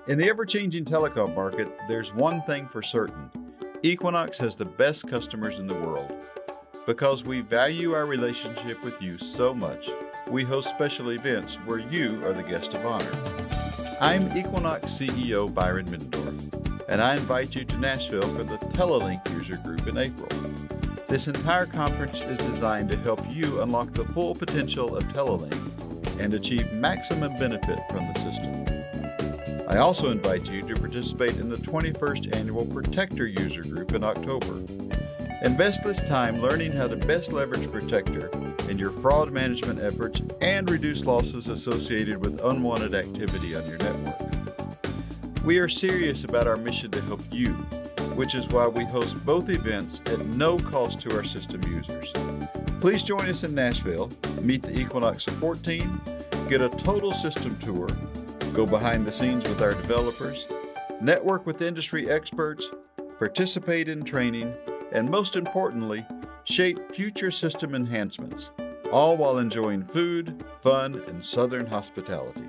In the ever-changing telecom market, there's one thing for certain. Equinox has the best customers in the world. Because we value our relationship with you so much, we host special events where you are the guest of honor. I'm Equinox CEO Byron Middendorf, and I invite you to Nashville for the TeleLink user group in April. This entire conference is designed to help you unlock the full potential of TeleLink and achieve maximum benefit from the system. I also invite you to participate in the 21st Annual Protector User Group in October. Invest this time learning how to best leverage Protector in your fraud management efforts and reduce losses associated with unwanted activity on your network. We are serious about our mission to help you, which is why we host both events at no cost to our system users. Please join us in Nashville, meet the Equinox support team, get a total system tour, go behind the scenes with our developers, network with industry experts, participate in training, and most importantly, shape future system enhancements, all while enjoying food, fun, and Southern hospitality.